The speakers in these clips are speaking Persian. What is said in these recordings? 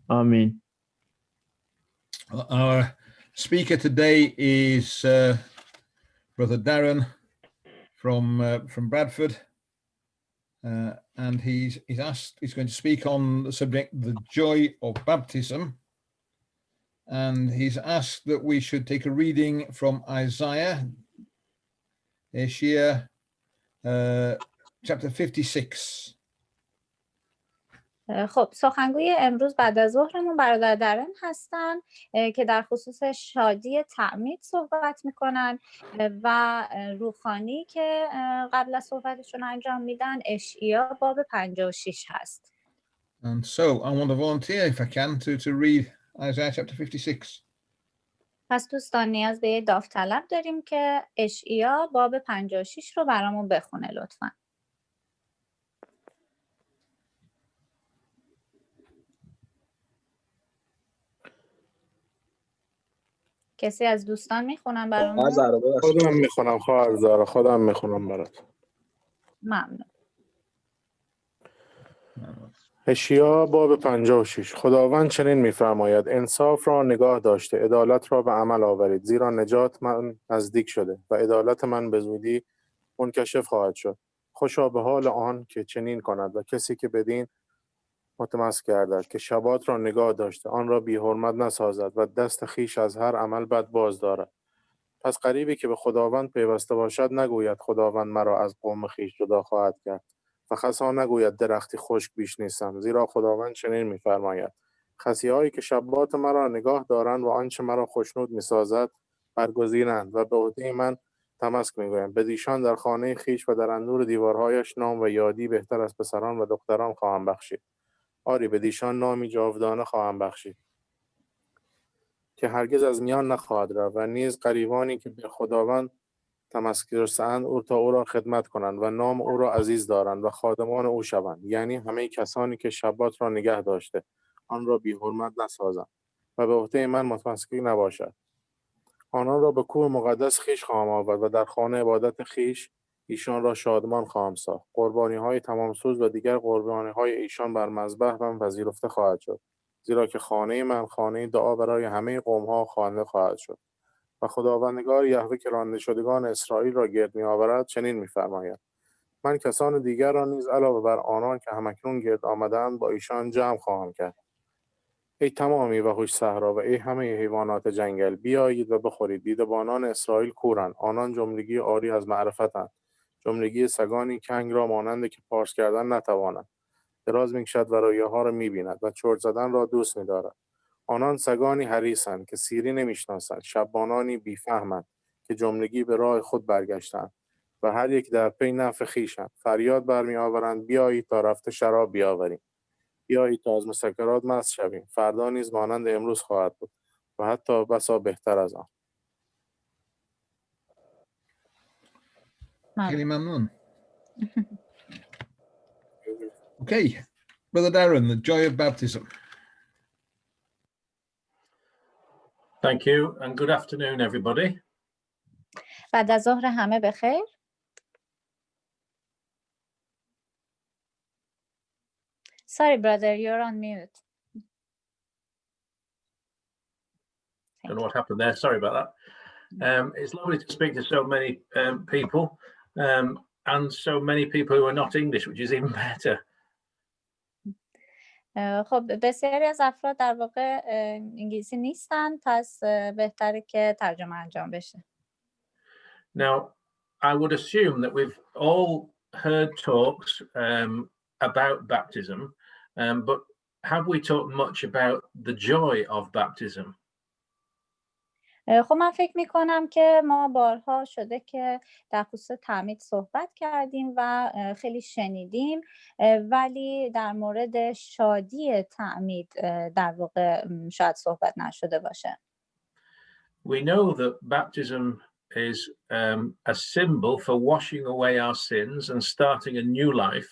آمین. Our speaker today is Brother Darren from Bradford, and he's going to speak on the subject, the joy of baptism, and he's asked that we should take a reading from Isaiah chapter 56. خب سخنگوی امروز بعد از ظهرمون برادر درن هستن که در خصوص شادی تعمید صحبت میکنن و روحانی که قبل از صحبتشون انجام میدن اشعیا باب 56 هست. And so I want to volunteer if I can to read Isaiah chapter 56. پس دوستان نیاز به یه داوطلب داریم که اشعیا باب 56 رو برامون بخونه لطفاً. کسی از دوستان میخونن برامون؟ خودم میخونم خواهر زارا، خودم میخونم برات. ممنون. اشعیا باب 56. خداوند چنین میفرماید: انصاف را نگاه داشته، عدالت را به عمل آورید، زیرا نجات من نزدیک شده و عدالت من به زودی منکشف خواهد شد. خوشا به حال آن که چنین کند و کسی که بدین متمسک گردد، که شبات را نگاه داشته، آن را بی حرمت نسازد و دست خیش از هر عمل بد باز دارد. پس غریبی که به خداوند پیوسته باشد نگوید خداوند مرا از قوم خیش جدا خواهد کرد و خسا نگوید درختی خشک بیش نیستم، زیرا خداوند چنین می‌فرماید: خسی‌هایی که شبات مرا نگاه دارند و آنچه مرا خوشنود می‌سازد برگزینند و به عهده من تمسک می‌گویند. بدیشان در خانه خیش و در اندور دیوارهایش نام و یادی بهتر از پسران و دختران خواهم بخشید. آری بدیشان نامی جاودانه خواهم بخشید که هرگز از میان نخواهد رفت، و نیز غریبانی که به خداوند تمسک رسند او را خدمت کنند و نام او را عزیز دارند و خادمان او شوند، یعنی همه کسانی که شبات را نگه داشته آن را بی حرمت نسازند و به عهده من متمسک نباشد. آنان را به کوه مقدس خیش خواهم آورد و در خانه عبادت خیش ایشان را شادمان خواهم ساخت. قربانی‌های تمامسوز و دیگر قربانی‌های ایشان بر مذبح من پذیرفته خواهد شد، زیرا که خانه من خانه دعا برای همه قوم‌ها خوانده خواهد شد. و خداوندگار یهوه که رانده شدگان اسرائیل را گرد می‌آورد چنین می‌فرماید: من کسان دیگر را نیز علاوه بر آنان که همکنون گرد آمدند با ایشان جمع خواهم کرد. ای تمامی و هوش صحرا و ای همه حیوانات جنگل، بیایید و بخورید. دیدبانان اسرائیل کورند، آنان جملگی عاری از معرفتند، جملگی سگانی کنگ را مانند که پارس کردن نتوانند. دراز می‌کشد و رویاها را می‌بیند و چرت زدن را دوست می‌دارد. آنان سگانی حریصند که سیری نمی‌شناسند، شبانانی بی‌فهمند که جملگی به راه خود برگشتند و هر یک در پی نفع خویشند. فریاد برمی‌آورند: بیایید تا رفته شراب بیاوریم، بیایید تا از مسکرات مست شویم. فردا نیز مانند امروز خواهد بود و حتی بسا بهتر از آن. خیلی ممنون. Okay, Brother Darren, the joy of baptism. Thank you and good afternoon everybody. بعد از ظهر همه بخیر. Sorry brother, you're on mute. Don't know what happened there, sorry about that. It's lovely to speak to so many people and so many people who are not English, which is even better. خب بسیاری از افراد در واقع انگلیسی نیستن، پس بهتره که ترجمه انجام بشه. Now, I would assume that we've all heard talks about baptism, but have we talked much about the joy of baptism? خب من فکر میکنم که ما بارها شده که در خصوص تعمید صحبت کردیم و خیلی شنیدیم، ولی در مورد شادی تعمید در واقع شاید صحبت نشده باشه. We know that baptism is a symbol for washing away our sins and starting a new life.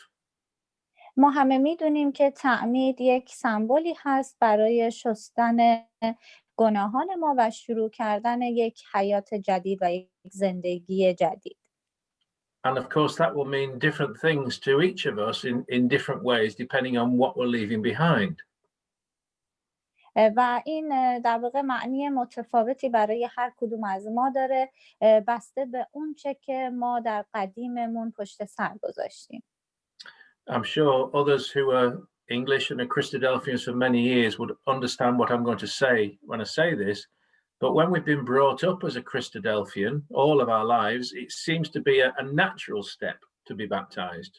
ما همه میدونیم که تعمید یک سمبولی هست برای شستن گناهان ما و شروع کردن یک حیات جدید و یک زندگی جدید. And of course that will mean different things to each of us in different ways depending on what we're leaving behind. و این در واقع معنی متفاوتی برای هر کدوم از ما داره بسته به اون چه که ما در قدیممون پشت سر گذاشتیم. I'm sure others who are English and are Christadelphians for many years would understand what I'm going to say when I say this. But when we've been brought up as a Christadelphian all of our lives, it seems to be a natural step to be baptized.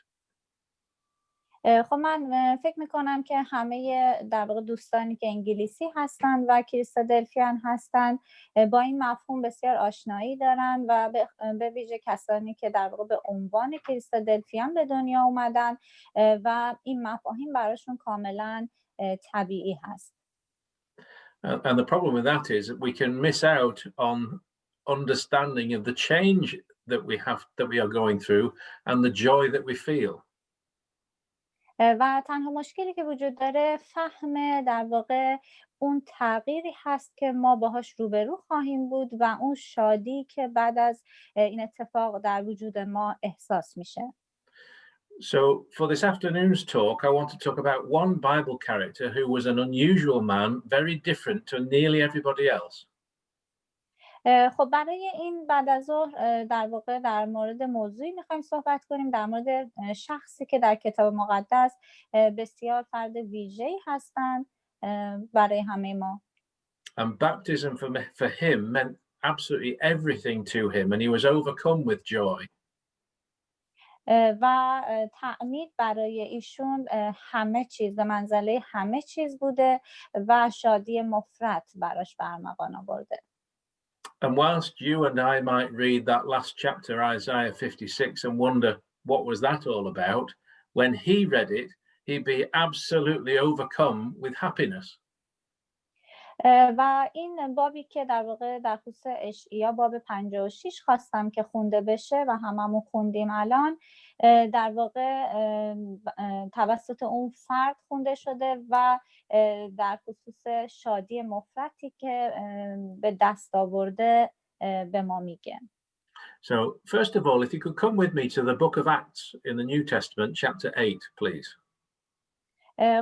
خب من فکر میکنم که همه در واقع دوستانی که انگلیسی هستن و کریستادلفیان هستن با این مفهوم بسیار آشنایی دارن و به ویژه کسانی که در واقع به عنوان کریستادلفیان به دنیا اومدن و این مفاهیم براشون کاملا طبیعی هست. And the problem with that is that we can miss out on understanding of the change that we are going through and the joy that we feel. و تنها مشکلی که وجود داره فهم در واقع اون تغییری هست که ما باهاش روبرو خواهیم بود و اون شادی که بعد از این اتفاق در وجود ما احساس میشه. So for this afternoon's talk, I want to talk about one Bible character who was an unusual man, very different to nearly everybody else. خب برای این بعد از ظهر در واقع در مورد موضوعی میخوایم صحبت کنیم، در مورد شخصی که در کتاب مقدس بسیار فرد ویژه‌ای هستند برای همه ما. And baptism for him meant absolutely everything to him, and he was overcome with joy. و تعمید برای ایشون همه چیز به منزله همه چیز بوده و شادی مفرط براش برمغان آورده. And whilst you and I might read that last chapter, Isaiah 56, and wonder what was that all about, when he read it, he'd be absolutely overcome with happiness. و این بابی که در واقع در خصوص اشعیا باب 56 خواستم که خونده بشه و هممون خوندیم الان، در واقع توسط اون فرد خونده شده و در خصوص شادی مفرطی که به دست آورده به ما میگه. So first of all, if you could come with me to the book of Acts in the New Testament, chapter 8, please.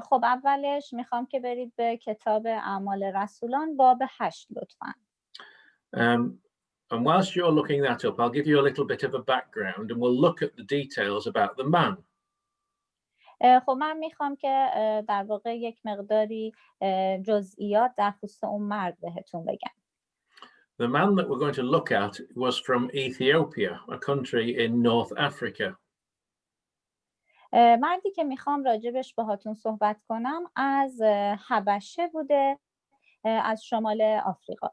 خب اولش میخوام که برید به کتاب اعمال رسولان باب 8 لطفاً. And whilst you're looking that up, I'll give you a little bit of a background and we'll look at the details about the man. خب من میخوام که در واقع یک مقداری جزئیات در خصوص اون مرد بهتون بگم. The man that we're going to look at was from Ethiopia, a country in North Africa. مردی که میخوام راجبش باهاتون صحبت کنم از حبشه بوده، از شمال آفریقا.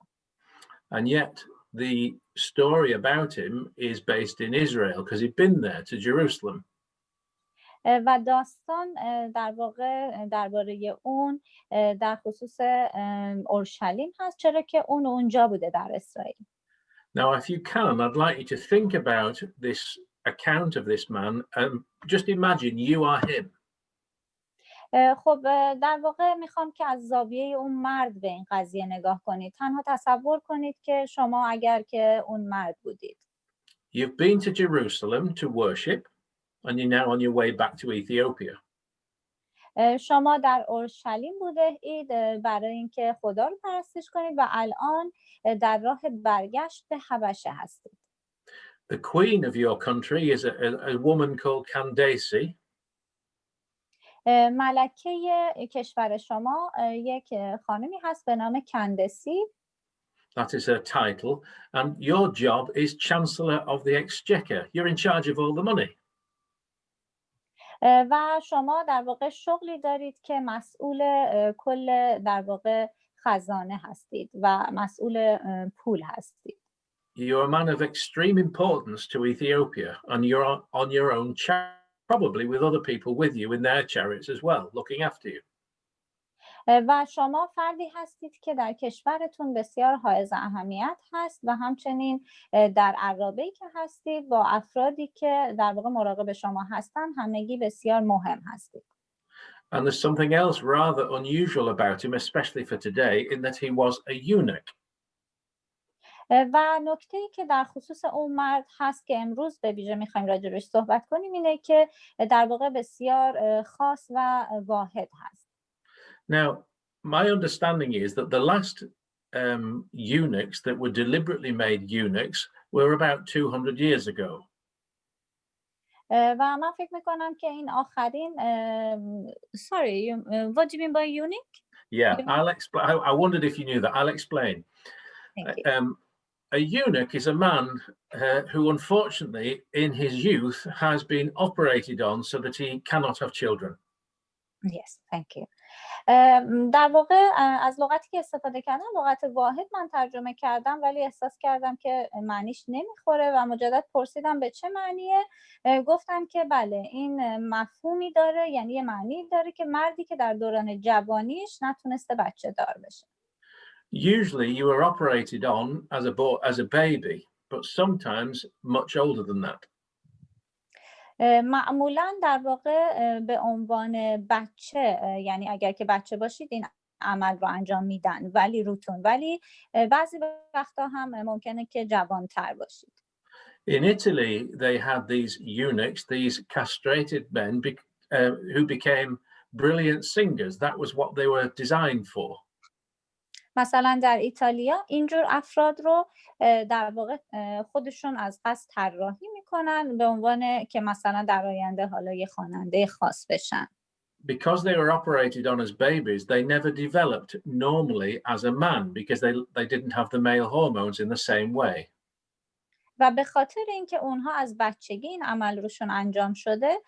And yet the story about him is based in Israel because he'd been there to Jerusalem. و داستان در واقع درباره اون در خصوص اورشلیم هست، چرا که اون اونجا بوده در اسرائیل. Now, if you can, I'd like you to think about this account of this man and just imagine you are him. خب در واقع میخوام که از زاویه اون مرد به این قضیه نگاه کنید. تنها تصور کنید که شما اگر که اون مرد بودید. You've been to Jerusalem to worship and you're now on your way back to Ethiopia. شما در اورشلیم بوده اید برای اینکه خدا رو پرستش کنید و الان در راه برگشت به حبشه هستید. The queen of your country is a woman called Candace. ملکه کشور شما یک خانمی هست به نام کندسی. That is her title. And your job is Chancellor of the Exchequer. You're in charge of all the money. و شما در واقع شغلی دارید که مسئول کل در واقع خزانه هستید و مسئول پول هستید. You're a man of extreme importance to Ethiopia and you're on your own chariot, probably with other people with you in their chariots as well, looking after you. و شما فردی هستید که در کشورتون بسیار حائز اهمیت هست و همچنین در عرابه‌ای که هستید با افرادی که در واقع مراقب شما هستن همگی بسیار مهم هستید. And there's something else rather unusual about him, especially for today, in that he was a eunuch. و نکته‌ای که در خصوص اون مرد هست که امروز به ویژه می‌خوایم راجعش صحبت کنیم اینه که در واقع بسیار خاص و واحد هست. Now, my understanding is that the last eunuchs that were deliberately made eunuchs were about 200 years ago. و من فکر میکنم که این آخرین sorry what do you mean by eunuch? Yeah, I'll explain. I wondered if you knew that. I'll explain. Thank you. A eunuch is a man who unfortunately in his youth has been operated on so that he cannot have children. Yes, thank you. در واقع از لغتی که استفاده کردم لغت واحد من ترجمه کردم ولی احساس کردم که معنیش نمیخوره و مجدد پرسیدم به چه معنیه. گفتم که بله این مفهومی داره، یعنی یه معنی داره که مردی که در دوران جوانیش نتونسته بچه دار بشه. Usually you are operated on as a baby, but sometimes much older than that. معمولا در واقع به عنوان بچه، یعنی اگر که بچه باشید این عمل رو انجام میدن ولی بعضی وقتا هم ممکنه که جوانتر باشید. In Italy they had these eunuchs, these castrated men who became brilliant singers. That was what they were designed for. مثلا در ایتالیا اینجور افراد رو در واقع خودشون از قصد طراحی میکنن به عنوان که مثلا در آینده حالا یه خواننده خاص بشن. Because they were operated on as babies, they never developed normally as a man because they didn't have the male hormones in the same way. و به خاطر اینکه اونها از بچگی این عمل روشون انجام شده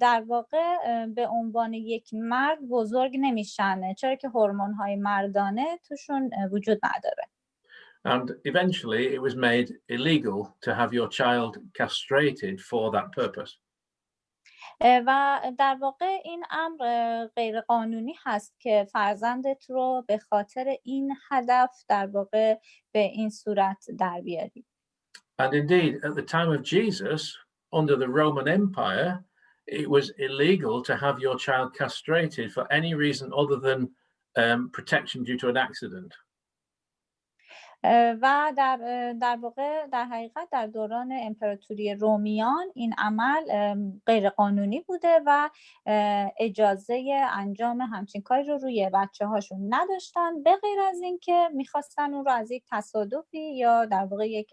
در واقع به عنوان یک مرد بزرگ نمیشن، چرا که هورمون‌های مردانه توشون وجود نداره. And eventually it was made illegal to have your child castrated for that purpose. و در واقع این امر غیر قانونی هست که فرزندت رو به خاطر این هدف در واقع به این صورت در بیاری. And indeed, at the time of Jesus, under the Roman Empire, it was illegal to have your child castrated for any reason other than protection due to an accident. و در واقع در حقیقت در دوران امپراتوری رومیان این عمل غیر قانونی بوده و اجازه انجام همچین کاری رو روی بچه هاشون نداشتن به غیر از این که میخواستن اون رو از یک تصادفی یا در واقع یک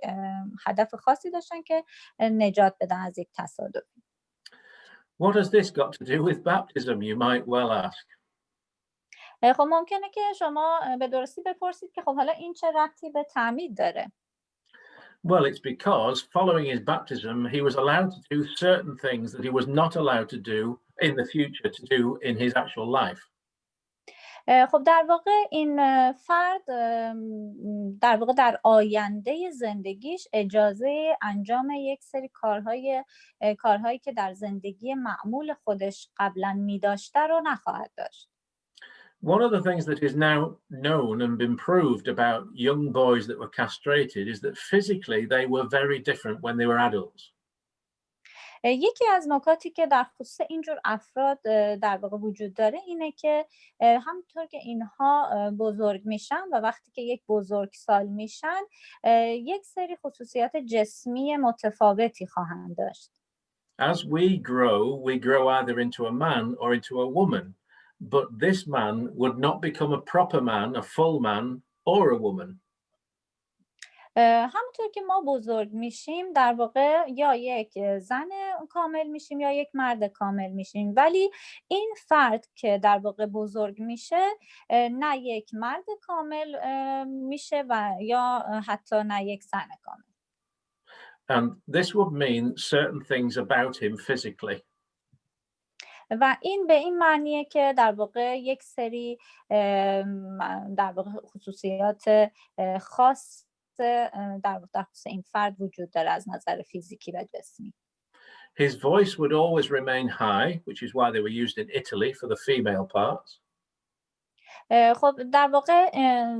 هدف خاصی داشتن که نجات بدن از یک تصادفی. What has this got to do with baptism, you might well ask? خب ممکنه که شما به درستی بپرسید که خب حالا این چه ربطی به تعمید داره؟ Well, it's because following his baptism, he was allowed to do certain things that he was not allowed to do in the future to do in his actual life. خب در واقع این فرد در واقع در آینده زندگیش اجازه انجام یک سری کارهایی که در زندگی معمول خودش قبلا می داشته رو نخواهد داشت. One of the things that is now known and been proved about young boys that were castrated is that physically they were very different when they were adults. یکی از نکاتی که در خصوص اینجور افراد در واقع وجود داره اینه که همونطور که اینها بزرگ میشن و وقتی که یک بزرگسال میشن یک سری خصوصیات جسمی متفاوتی خواهند داشت. As we grow either into a man or into a woman. But this man would not become a proper man, a full man, or a woman. همونطور که ما بزرگ میشیم در واقع یا یک زن کامل میشیم یا یک مرد کامل میشیم، ولی این فرد که در واقع بزرگ میشه نه یک مرد کامل میشه و یا حتی نه یک زن کامل. And this would mean certain things about him physically. و این به این معنیه که در واقع یک سری در واقع خصوصیات خاص در خصوص این فرد وجود داره از نظر فیزیکی و جسمی. His voice would always remain high, which is why they were used in Italy for the female parts. خب در واقع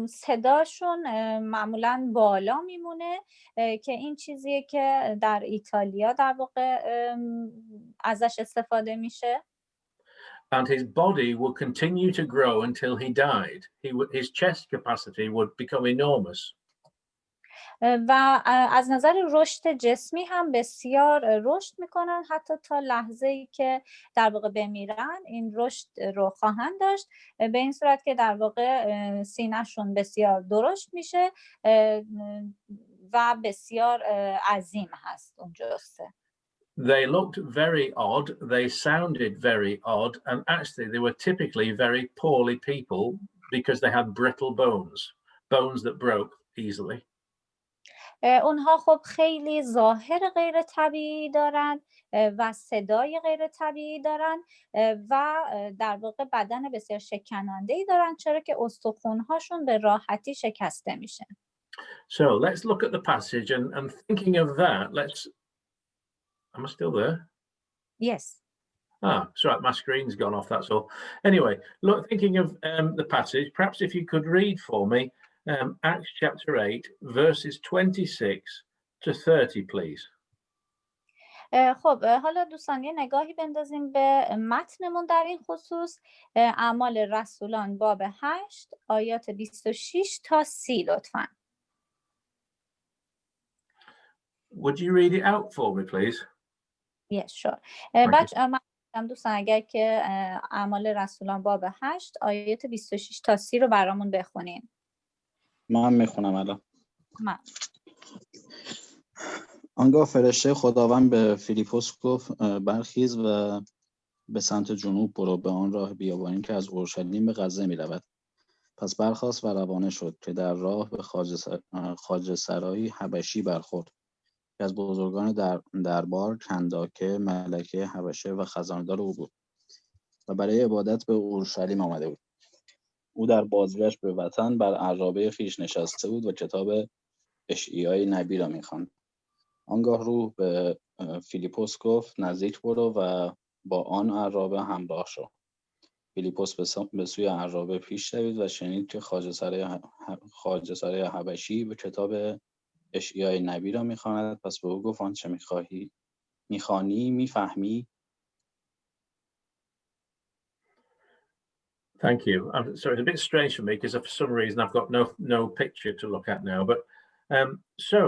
صداشون معمولاً بالا میمونه که این چیزیه که در ایتالیا در واقع ازش استفاده میشه. And his body would continue to grow until he died. His chest capacity would become enormous. و از نظر رشد جسمی هم بسیار رشد میکنن، حتی تا لحظه‌ای که در واقع بمیرن این رشد رو خواهند داشت، به این صورت که در واقع سینه‌شون بسیار درشت میشه و بسیار عظیم هست اون جثه. They looked very odd, they sounded very odd, and actually they were typically very poorly people because they had brittle bones that broke easily. اونها خب خیلی ظاهر غیر طبیعی دارن و صدای غیر طبیعی دارن و در واقع بدن بسیار شکننده‌ای دارن، چرا که استخوان‌هاشون به راحتی شکسته میشه. So let's look at the passage and thinking of that, am I still there? Yes. Sorry, my screen's gone off, that's all. Anyway, look, thinking of the passage, perhaps if you could read for me Acts chapter 8, verses 26 to 30, please. خب حالا دوستان یه نگاهی بندازیم به متنمون در این خصوص. اعمال رسولان باب 8 آیات 26 تا 30 لطفاً. Would you read it out for me, please? Yes, sure. من دوستان اگر که اعمال رسولان باب 8 آیات 26 تا 30 رو برامون بخونین. من میخونم الان. آنگاه فرشته خداوند به فیلیپوس گفت برخیز و به سمت جنوب برو، به آن راه بیابانی که از اورشلیم به غزه می رود. پس برخاست و روانه شد که در راه به خواجه سرایی حبشی برخورد که از بزرگان دربار کنداکه ملکه حبشه و خزاندار او بود و برای عبادت به اورشلیم آمده بود. او در بازگشت به وطن بر عرابه خویش نشسته بود و کتاب اشعیای نبی را می‌خواند. آنگاه روح به فیلیپوس گفت نزدیک برو و با آن عرابه همراه شو. فیلیپوس به سوی عرابه پیش دوید و شنید که خواجه سرای حبشی به کتاب اشعیای نبی را می‌خواند. پس به او گفت آنچه می‌خوانی می‌فهمی؟ Thank you. So it's a bit strange for me because for some reason I've got no picture to look at now. But so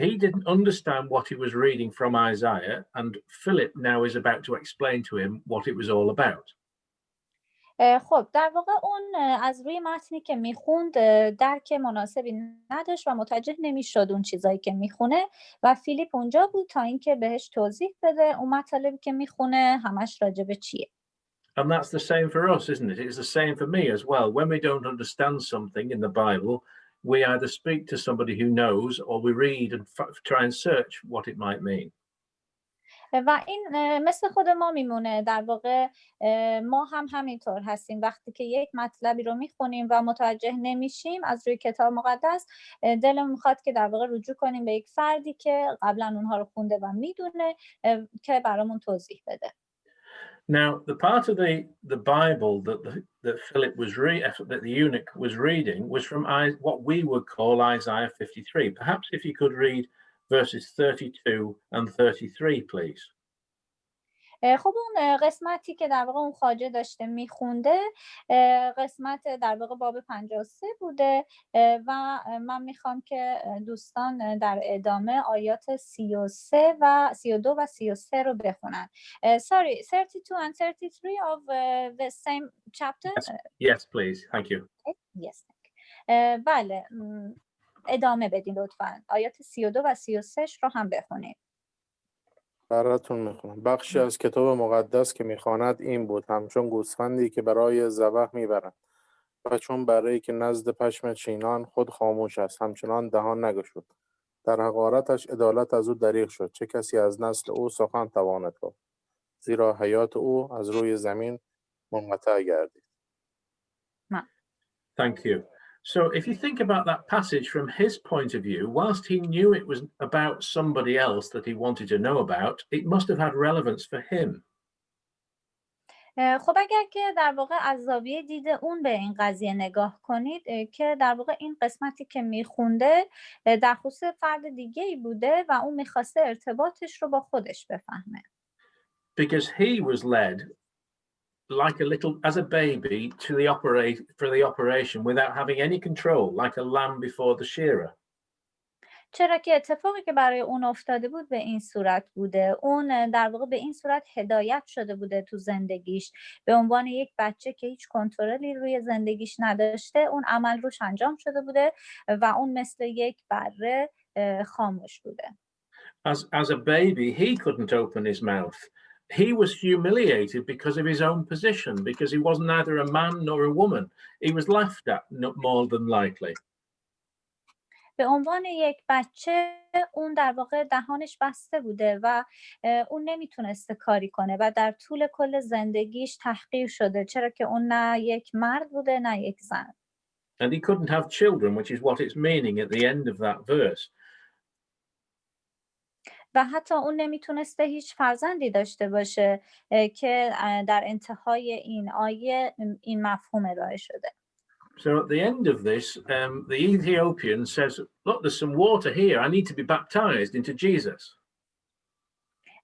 he didn't understand what he was reading from Isaiah, and Philip now is about to explain to him what it was all about. خب در واقع اون از روی متنی که میخوند درک مناسبی نداشت و متوجه نمیشد اون چیزایی که میخونه و فیلیپ اونجا بود تا اینکه بهش توضیح بده اون مطالبی که میخونه همش راجع به چیه. And that's the same for us, isn't it? It's the same for me as well. When we don't understand something in the Bible, we either speak to somebody who knows or we read and try and search what it might mean. و این مثل خود ما میمونه. در واقع ما هم همینطور هستیم. وقتی که یک مطلبی رو میخونیم و متوجه نمیشیم از روی کتاب مقدس، دلمون میخواد که در واقع رجوع کنیم به یک فردی که قبلا اونها رو خونده و میدونه که برامون توضیح بده. Now, the part of the Bible that Philip was that the eunuch was reading was from what we would call Isaiah 53. Perhaps if you could read verses 32 and 33, please. خب اون قسمتی که در واقع اون خواجه داشته میخونده قسمت در واقع باب 53 بوده و من میخوام که دوستان در ادامه آیات 33 و 32 و 33 رو بخونن. Sorry, 32 and 33 of the same chapter? Yes, please. Thank you. Yes. بله. ادامه بدین لطفاً. آیات 32 و 33 رو هم بخونید. براتون میخونم. بخشی از کتاب مقدس که میخواند این بود: همچون گوسفندی که برای ذبح میبرند و چون برای که نزد پشم چینان خود خاموش است همچنان دهان نگشود. در حقارتش عدالت از او دریغ شد. چه کسی از نسل او سخن تواند گفت؟ زیرا حیات او از روی زمین منقطع گردید. Thank you. So if you think about that passage from his point of view, whilst he knew it was about somebody else that he wanted to know about, it must have had relevance for him. خب اگر که در واقع از زاویه دید اون به این قضیه نگاه کنید که در واقع این قسمتی که میخونده در خصوص فرد دیگه‌ای بوده و اون میخواسته ارتباطش رو با خودش بفهمه. Because he was led like a little, as a baby, to for the operation without having any control, like a lamb before the shearer. چرا که اتفاقی که برای اون افتاده بود به این صورت بوده. اون در واقع به این صورت هدایت شده بوده تو زندگیش، به عنوان یک بچه که هیچ کنترلی روی زندگیش نداشته اون عمل روش انجام شده بوده و اون مثل یک بره خاموش بوده. As a baby, he couldn't open his mouth. He was humiliated because of his own position, because he was neither a man nor a woman. He was laughed at more than likely. به عنوان یک بچه اون در واقع دهانش بسته بوده و اون نمیتونسته کاری کنه و در طول کل زندگیش تحقیر شده، چرا که اون نه یک مرد بوده نه یک زن. And he couldn't have children, which is what it's meaning at the end of that verse. و حتی اون nemituneste هیچ فرزندی داشته باشه که در انتهای این آیه این مفهوم ارائه شده. So at the end of this, the Ethiopian says, look, there's some water here. I need to be baptized into Jesus.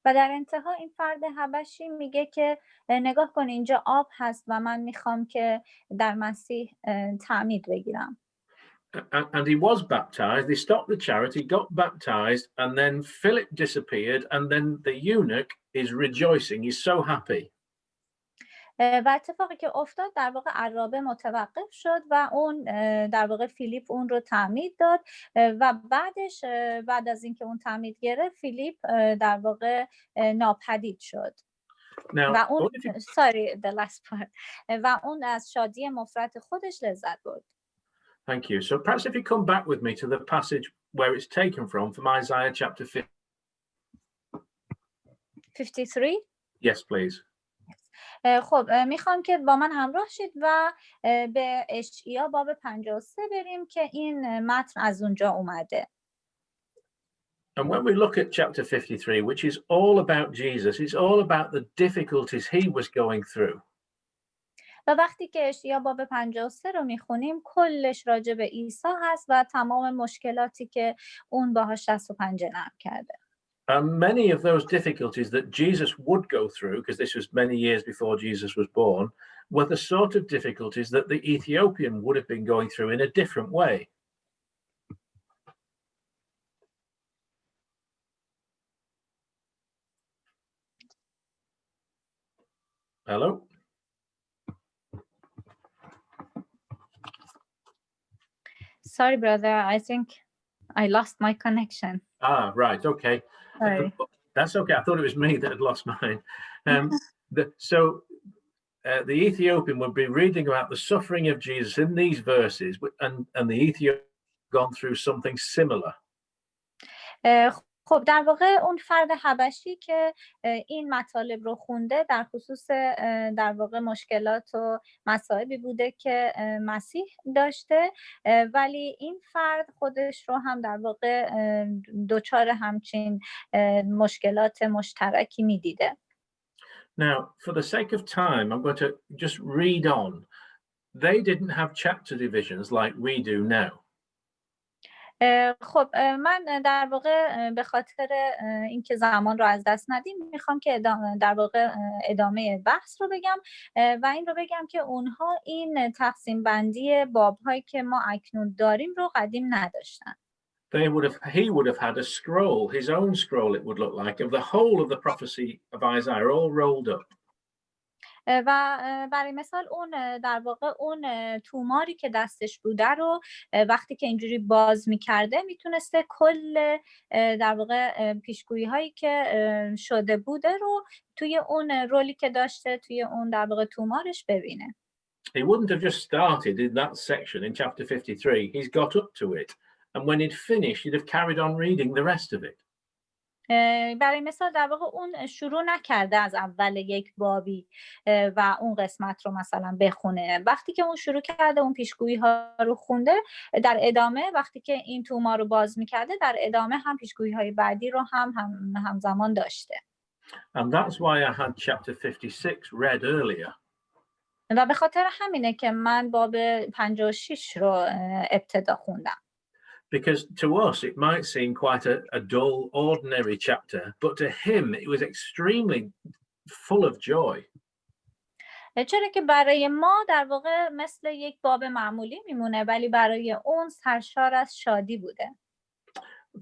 و در انتها این فرد حبشی میگه که نگاه کن اینجا آب هست و من میخوام که در مسیح تعمید بگیرم. And he was baptized. They stopped the chariot. He got baptized, and then Philip disappeared, and then the eunuch is rejoicing. He's so happy. و اتفاقی که افتاد در واقع عرابه متوقف شد و اون در واقع فیلیپ اون رو تعمید داد و بعد از اینکه اون تعمید گرفت فیلیپ در واقع ناپدید شد. و اون the last part. و اون از شادی مفرط خودش لذت برد. Thank you. So perhaps if you come back with me to the passage where it's taken from Isaiah chapter 53. Yes, please. خب میخوام که با من همراه شید و به اشعیا باب 53 بریم که این متن از اونجا اومده. And when we look at chapter 53, which is all about Jesus, it's all about the difficulties he was going through. و وقتی که اشعیا باب 53 رو میخونیم کلش راجع به عیسی هست و تمام مشکلاتی که اون باهاش دست و پنجه نرم کرده. And many of those difficulties that Jesus would go through, because this was many years before Jesus was born, were the sort of difficulties that the Ethiopian would have been going through in a different way. Hello? Sorry, brother. I think I lost my connection. Ah, right. Okay. Sorry. That's okay. I thought it was me that had lost mine. The Ethiopian would be reading about the suffering of Jesus in these verses, and the Ethiopian gone through something similar. خب در واقع اون فرد حبشی که این مطالب رو خونده در خصوص در واقع مشکلات و مصائبی بوده که مسیح داشته، ولی این فرد خودش رو هم در واقع دچار همچین مشکلات مشترکی میدیده. Now, for the sake of time, I'm going to just read on. They didn't have chapter divisions like we do now. خب من در واقع به خاطر اینکه زمان رو از دست ندیم میخوام که در واقع ادامه بحث رو بگم و این رو بگم که اونها این تقسیم بندی باب‌هایی که ما اکنون داریم رو قدیم نداشتن. He would have had a scroll, his own scroll it would look like, of the whole of the prophecy of Isaiah all rolled up. و برای مثال اون در واقع اون توماری که دستش بوده رو وقتی که اینجوری باز میکرده میتونسته کل در واقع پیشگویی هایی که شده بوده رو توی اون رولی که داشته توی اون در واقع تومارش ببینه. He wouldn't have just started in that section in chapter 53. He's got up to it. And when he'd finished, he'd have carried on reading the rest of it. برای مثال در واقع اون شروع نکرده از اول یک بابی و اون قسمت رو مثلا بخونه. وقتی که اون شروع کرده اون پیشگویی ها رو خونده، در ادامه وقتی که این توما رو باز میکرده در ادامه هم پیشگویی های بعدی رو همزمان داشته. And that's why I had chapter 56 read earlier. و به خاطر همینه که من باب 56 رو ابتدا خوندم. Because to us it might seem quite a dull, ordinary chapter, but to him it was extremely full of joy. چرا که برای ما در واقع مثل یک باب معمولی میمونه ولی برای اون سرشار از شادی بوده.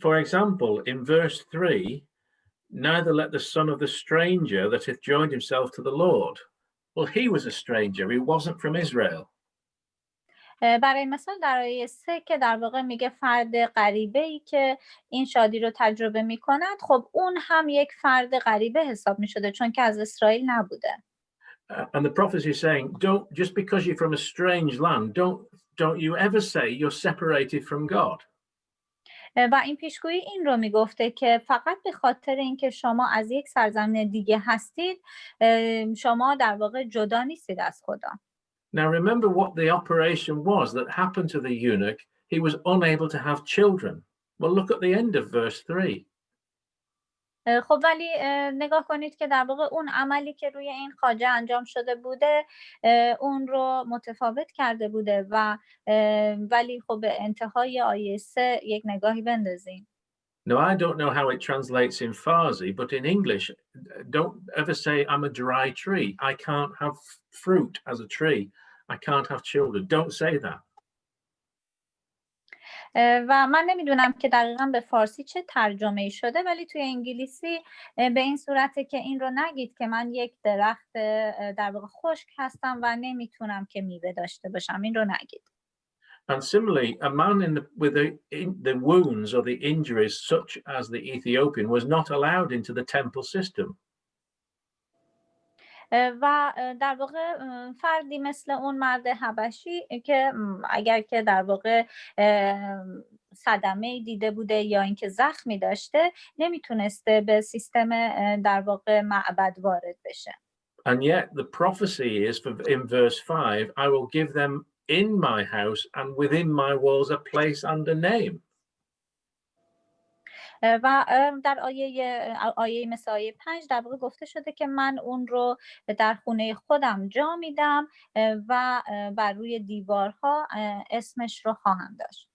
for example, in verse 3, neither let the son of the stranger that hath joined himself to the Lord. Well, he was a stranger. He wasn't from Israel. برای مثال در آیه 3 که در واقع میگه فرد غریبه‌ای که این شادی رو تجربه میکند، خب اون هم یک فرد غریبه حساب میشده چون که از اسرائیل نبوده. And the prophecy is saying, don't, just because you're from a strange land, don't you ever say you're separated from God. و این پیشگویی این رو میگفته که فقط به خاطر اینکه شما از یک سرزمین دیگه هستید، شما در واقع جدا نیستید از خدا. Now remember what the operation was that happened to the eunuch. He was unable to have children. Well, look at the end of verse 3. خب ولی نگاه کنید که در واقع اون عملی که روی این خواجه انجام شده بوده اون رو متفاوت کرده بوده و ولی خب به انتهای آیه 3 یک نگاهی بندازیم. Now, I don't know how it translates in Farsi, but in English, don't ever say I'm a dry tree. I can't have fruit as a tree. I can't have children. Don't say that. و من نمیدونم که دقیقا به فارسی چه ترجمه‌ای شده، ولی توی انگلیسی به این صورته که این رو نگید که من یک درخت در واقع خشک هستم و نمیتونم که میوه داشته باشم. این رو نگید. And similarly, a man with the wounds or the injuries such as the Ethiopian was not allowed into the temple system. و در واقع فردی مثل اون مرد حبشی که اگر که در واقع صدمه دیده بوده یا اینکه زخمی داشته نمیتونسته به سیستم در واقع معبد وارد بشه. And yet the prophecy is in verse 5, I will give them in my house and within my walls a place and a name. و در آیه مثل آیه 5 در واقع گفته شده که من اون رو در خونه خودم جا میدم و بر روی دیوارها اسمش رو خواهم داشت.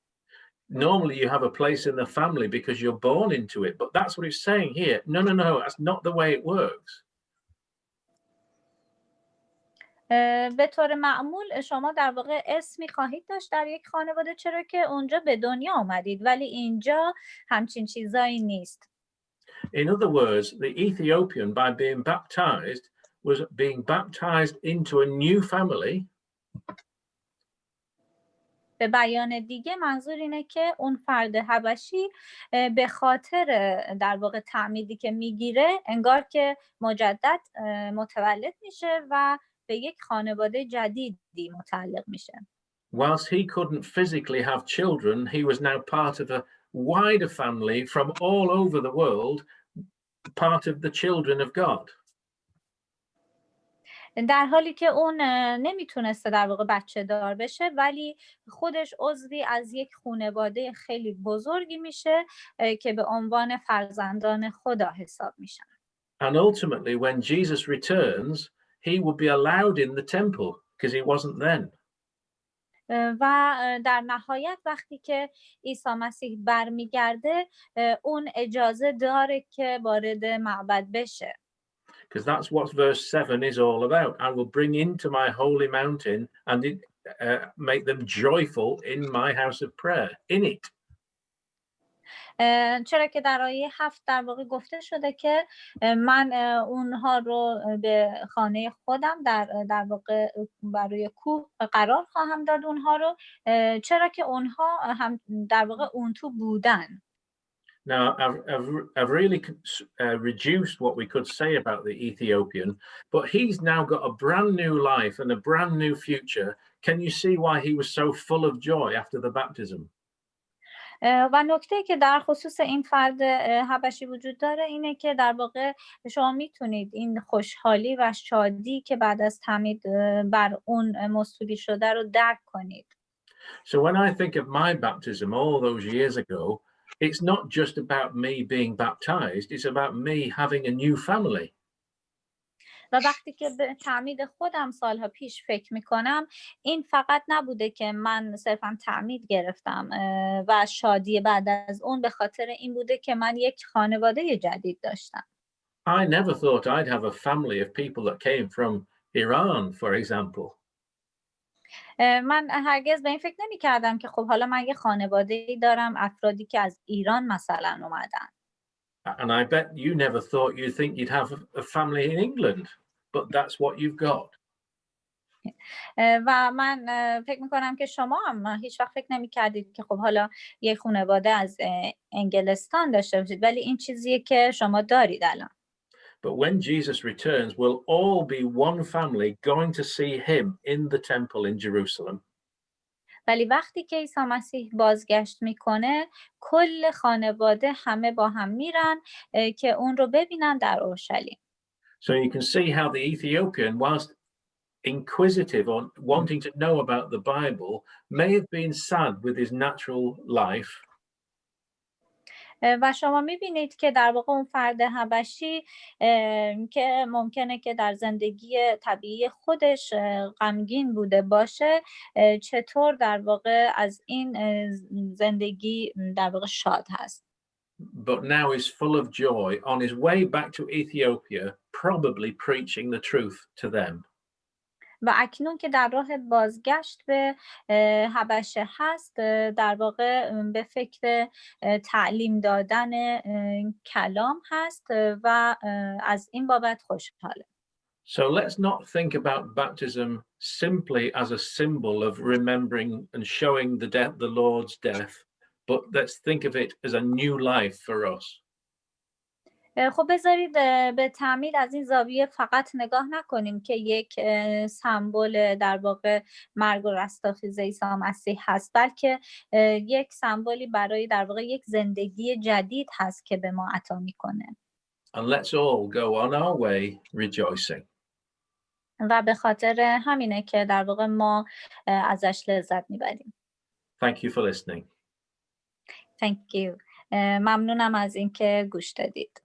Normally you have a place in the family because you're born into it, but that's what it's saying here. No, that's not the way it works. به طور معمول شما در واقع اسمی خواهید داشت در یک خانواده چرا که اونجا به دنیا آمدید، ولی اینجا همچین چیزایی نیست. In other words, the Ethiopian by being baptized was being baptized into a new family. به بیان دیگه منظور اینه که اون فرد حبشی به خاطر در واقع تعمیدی که میگیره انگار که مجدد متولد میشه و به یک خانواده جدیدی متعلق میشه. Whilst he couldn't physically have children, he was now part of a wider family from all over the world, part of the children of God. در حالی که اون نمیتونسته در واقع بچه دار بشه ولی خودش عضوی از یک خانواده خیلی بزرگی میشه که به عنوان فرزندان خدا حساب میشن. And ultimately when Jesus returns, he will be allowed in the temple because he wasn't then. و در نهایت وقتی که عیسی مسیح برمیگرده اون اجازه داره که وارد معبد بشه. Because that's what verse 7 is all about. I will bring into my holy mountain and make them joyful in my house of prayer. In it. چرا که در آیه 7 در واقع گفته شده که من اونها رو به خانه خودم در واقع برای کوه قرار خواهم داد اونها رو، چرا که اونها هم در واقع اون تو بودن. Now, I've really reduced what we could say about the Ethiopian, but he's now got a brand new life and a brand new future. Can you see why he was so full of joy after the baptism? و نکته که در خصوص این فرد حبشی وجود داره اینه که در واقع شما میتونید این خوشحالی و شادی که بعد از تعمید بر اون مستولی شده رو درک کنید. So when I think of my baptism all those years ago, it's not just about me being baptized, it's about me having a new family. و وقتی که به تعمید خودم سالها پیش فکر میکنم این فقط نبوده که من صرفا تعمید گرفتم و شادی بعد از اون به خاطر این بوده که من یک خانواده جدید داشتم. I never thought I'd have a family of people that came from Iran, for example. من هرگز به این فکر نمی کردم که خب حالا من یه خانواده‌ای دارم، افرادی که از ایران مثلا اومدن. And I bet you never thought you'd think you'd have a family in England, but that's what you've got. و من فکر میکنم که شما هم هیچ وقت فکر نمی کردید که خب حالا یک خانواده از انگلستان داشته باشید، ولی این چیزیه که شما دارید الان. But when Jesus returns, we'll all be one family going to see him in the temple in Jerusalem. ولی وقتی که عیسی مسیح بازگشت میکنه، کل خانواده همه با هم میرن که اون رو ببینن در اورشلیم. So you can see how the Ethiopian, whilst inquisitive on wanting to know about the Bible, may have been sad with his natural life. و شما میبینید که در واقع اون فرد حبشی که ممکنه که در زندگی طبیعی خودش غمگین بوده باشه، چطور در واقع از این زندگی در واقع شاد هست. But now is full of joy on his way back to Ethiopia, probably preaching the truth to them. و اکنون که در راه بازگشت به حبشه هست، در واقع به فکر تعلیم دادن کلام هست و از این بابت خوشحاله. So let's not think about baptism simply as a symbol of remembering and showing the Lord's death, but let's think of it as a new life for us. خب بذارید به تعمید از این زاویه فقط نگاه نکنیم که یک سمبل در واقع مرگ و رستاخیز عیسی مسیح هست، بلکه یک سمبولی برای در واقع یک زندگی جدید هست که به ما عطا میکنه. And let's all go on our way rejoicing. و به خاطر همینه که در واقع ما ازش لذت میبریم. Thank you for listening. Thank you. ممنونم از اینکه گوش دادید.